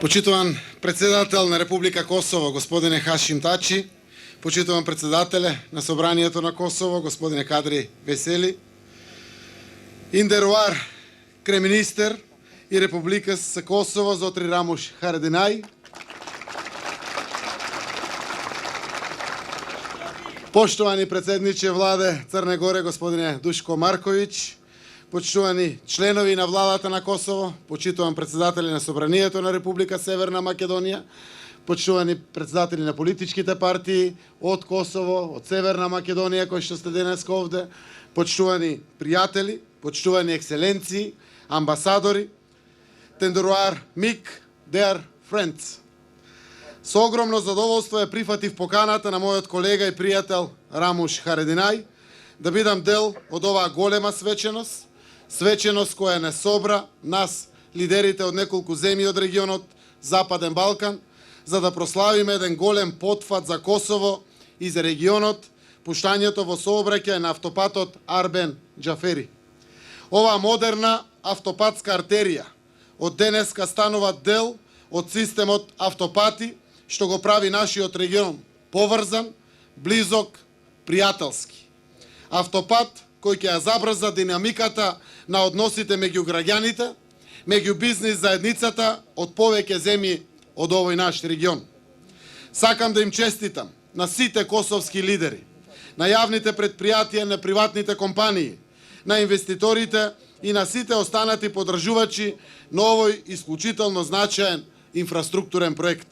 Почитуван председател на Република Косово, господине Хашим Тачи, почитуван председателе на Собранието на Косово, господине Кадри Весели, индеруар креминистер и Република с Косово, Зотри Рамуш Харадинай, поштовани председниче владе Црне Горе, господине Душко Марковиć, почитувани членови на владата на Косово, почитуван председатели на Собранието на Република Северна Македонија, почитувани председатели на политичките партии од Косово, од Северна Македонија кои што сте денес овде, почитувани пријатели, почитувани екселенции, амбасадори, тендеруар Мик, dear friends. Со огромно задоволство ја прифатив поканата на мојот колега и пријател Рамуш Харадинај да бидам дел од оваа голема свеченост, свеченост која не собра нас, лидерите од неколку земји од регионот Западен Балкан, за да прославиме еден голем потфат за Косово и за регионот, пуштањето во сообраќај на автопатот Арбен Џафери. Оваа модерна автопатска артерија од денеска станува дел од системот автопати, што го прави нашиот регион поврзан, близок, пријателски. Автопат кој ќе ја забрза динамиката на односите меѓу граѓаните, меѓу бизнис заедницата од повеќе земји од овој наш регион. Сакам да им честитам на сите косовски лидери, на јавните предпријатија, на приватните компании, на инвеститорите и на сите останати подржувачи на овој исклучително значаен инфраструктурен проект.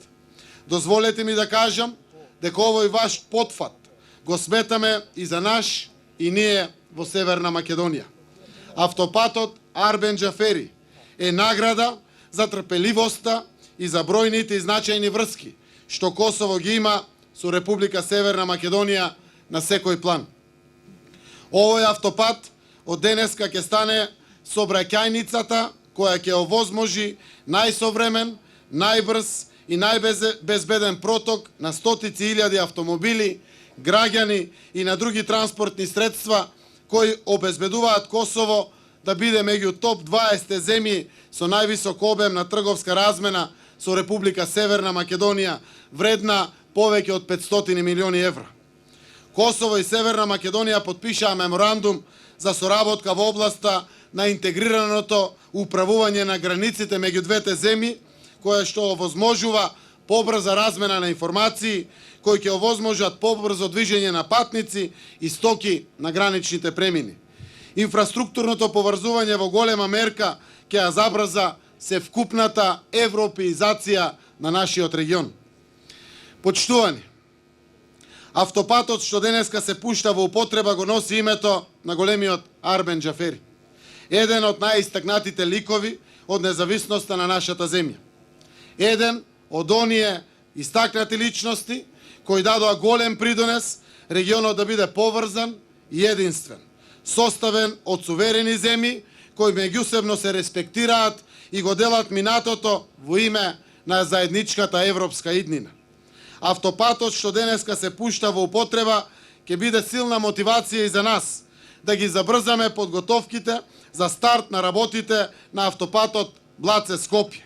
Дозволете ми да кажам дека овој ваш потфат го сметаме и за наш и ние во Северна Македонија. Автопатот Арбен Џафери е награда за трпеливоста и за бројните и значајни врски што Косово ги има со Република Северна Македонија на секој план. Овој автопат од денеска ќе стане сообраќајницата која ќе овозможи најсовремен, најбрз и најбезбеден проток на стотици илјади автомобили, граѓани и на други транспортни средства кои обезбедуваат Косово да биде меѓу топ 20 земји со највисок обем на трговска размена со Република Северна Македонија, вредна повеќе од 500 милиони евра. Косово и Северна Македонија потпишаа меморандум за соработка во областа на интегрираното управување на границите меѓу двете земји, која што овозможува побрза размена на информации, кои ќе овозможат побрзо движење на патници и стоки на граничните премини. Инфраструктурното поврзување во голема мерка ќе ја забрза севкупната европеизација на нашиот регион. Почитувани, автопатот што денеска се пушта во употреба го носи името на големиот Арбен Џафери, еден од најистакнатите ликови од независноста на нашата земја. Еден од оние истакнати личности кои дадоа голем придонес регионот да биде поврзан и единствен, составен од суверени земји кои меѓусебно се респектираат и го делат минатото во име на заедничката европска иднина. Автопатот што денеска се пушта во употреба ќе биде силна мотивација и за нас да ги забрзаме подготовките за старт на работите на автопатот Блаце Скопје.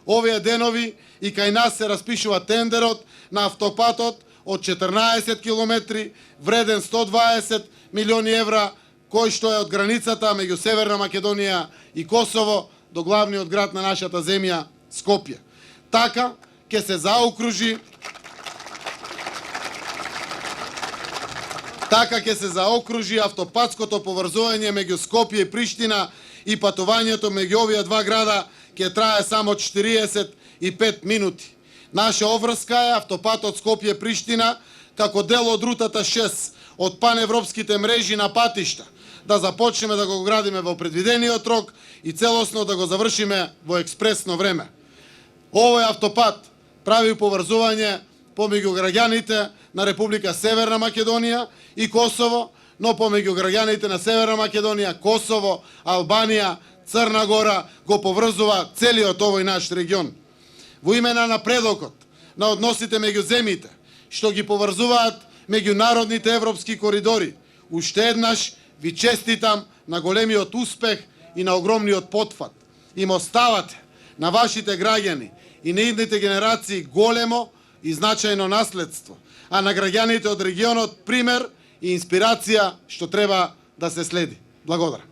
Овие денови и кај нас се распишува тендерот на автопатот од 14 километри, вреден 120 милиони евра, кој што е од границата меѓу Северна Македонија и Косово до главниот град на нашата земја, Скопје. Така ќе се заокружи автопатското поврзување меѓу Скопје и Приштина и патувањето меѓу овие два града ќе трае само 45 минути. Наша обврска е автопатот Скопје-Приштина како дел од рутата 6 од паневропските мрежи на патишта, да започнеме да го градиме во предвидениот рок и целосно да го завршиме во експресно време. Овој автопат прави поврзување помеѓу граѓаните на Република Северна Македонија и Косово, но помеѓу граѓаните на Северна Македонија, Косово, Албанија, Црна Гора го поврзува целиот овој наш регион. Во име на напредокот на односите меѓу земјите, што ги поврзуваат меѓународните европски коридори, уште еднаш ви честитам на големиот успех и на огромниот потфат. Им оставате на вашите граѓани и на идните генерации големо и значајно наследство, а на граѓаните од регионот пример и инспирација што треба да се следи. Благодарам.